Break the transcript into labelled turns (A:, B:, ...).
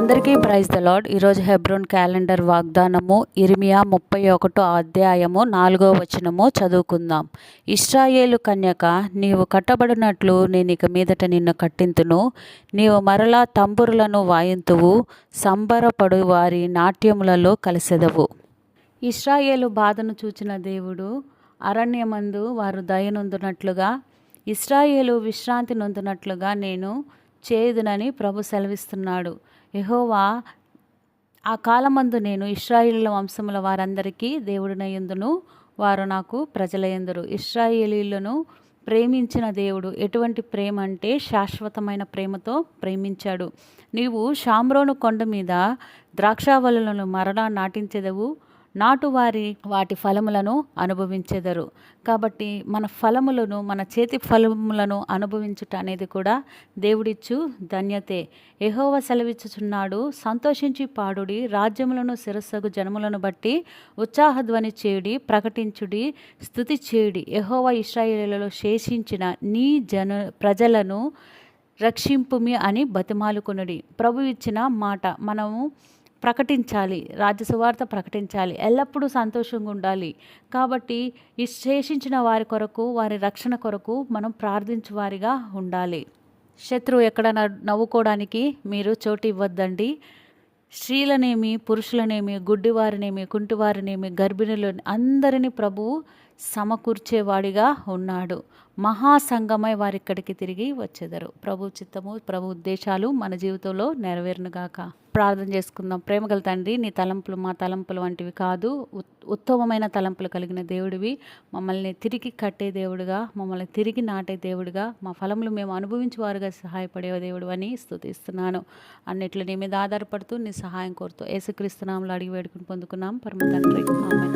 A: అందరికీ praise the lord. ఈరోజు Hebron calendar వాగ్దానము ఇర్మియా 31 అధ్యాయము 4వ వచనము చదువుకుందాం. ఇశ్రాయేలు కన్యక, నీవు కట్టబడినట్లు నేనిక మీదట నిన్ను కట్టింతును. నీవు మరలా తంబురులను వాయింతువు, సంబరపడు వారి నాట్యములలో కలిసెదవు. ఇశ్రాయేలు బాధను చూచిన దేవుడు అరణ్యమందు వారు దయనొందునట్లుగా, ఇశ్రాయేలు విశ్రాంతి నొందునట్లుగా నేను చేయుదునని ప్రభు సెలవిస్తున్నాడు. యెహోవా, ఆ కాలమందు నేను ఇశ్రాయేలీయుల వంశముల వారందరికీ దేవుడినయుందును, వారు నాకు ప్రజలయందురు. ఇశ్రాయేలీయులను ప్రేమించిన దేవుడు ఎటువంటి ప్రేమ అంటే శాశ్వతమైన ప్రేమతో ప్రేమించాడు. నీవు షామ్రోను కొండ మీద ద్రాక్షావల్లులను మరలా నాటించెదవు, నాటువారి వాటి ఫలములను అనుభవించెదరు. కాబట్టి మన ఫలములను, మన చేతి ఫలములను అనుభవించుట అనేది కూడా దేవుడిచ్చు ధన్యతే. యెహోవా సెలవిచ్చుచున్నాడు, సంతోషించి పాడుడి, రాజ్యములను శిరస్సగు జనములను బట్టి ఉత్సాహధ్వని చేయుడి, ప్రకటించుడి, స్తుతి చేయుడి. యెహోవా ఇశ్రాయేలులో శేషించిన నీ ప్రజలను రక్షింపుమి అని బతిమాలుకొనుడి. ప్రభు ఇచ్చిన మాట మనము ప్రకటించాలి, రాజ్య సువార్త ప్రకటించాలి, ఎల్లప్పుడూ సంతోషంగా ఉండాలి. కాబట్టి ఈ శేషించిన వారి కొరకు, వారి రక్షణ కొరకు మనం ప్రార్థించువారిగా ఉండాలి. శత్రువు ఎక్కడ నవ్వుకోవడానికి మీరు చోటు ఇవ్వద్దండి. స్త్రీలనేమి, పురుషులనేమి, గుడ్డివారినేమి, కుంటివారినేమి, గర్భిణులని అందరినీ ప్రభువు సమకూర్చేవాడిగా ఉన్నాడు. మహాసంగమై వారిక్కడికి తిరిగి వచ్చేదరు. ప్రభు చిత్తము, ప్రభు ఉద్దేశాలు మన జీవితంలో నెరవేరునుగాక. ప్రార్థన చేసుకుందాం. ప్రేమగల తండ్రి, నీ తలంపులు మా తలంపులు వంటివి కాదు, ఉత్తమమైన తలంపులు కలిగిన దేవుడివి. మమ్మల్ని తిరిగి కట్టే దేవుడుగా, మమ్మల్ని తిరిగి నాటే దేవుడుగా, మా ఫలములు మేము అనుభవించేవారుగా సహాయపడే దేవుడు అని స్తుతిస్తున్నాను. అన్నిట్లో నీ మీద ఆధారపడుతూ నీ సహాయం కోరుతూ యేసుక్రీస్తు నామములో అడిగి వేడుకుని పొందుకున్నాం పరమ తండ్రి, ఆమేన్.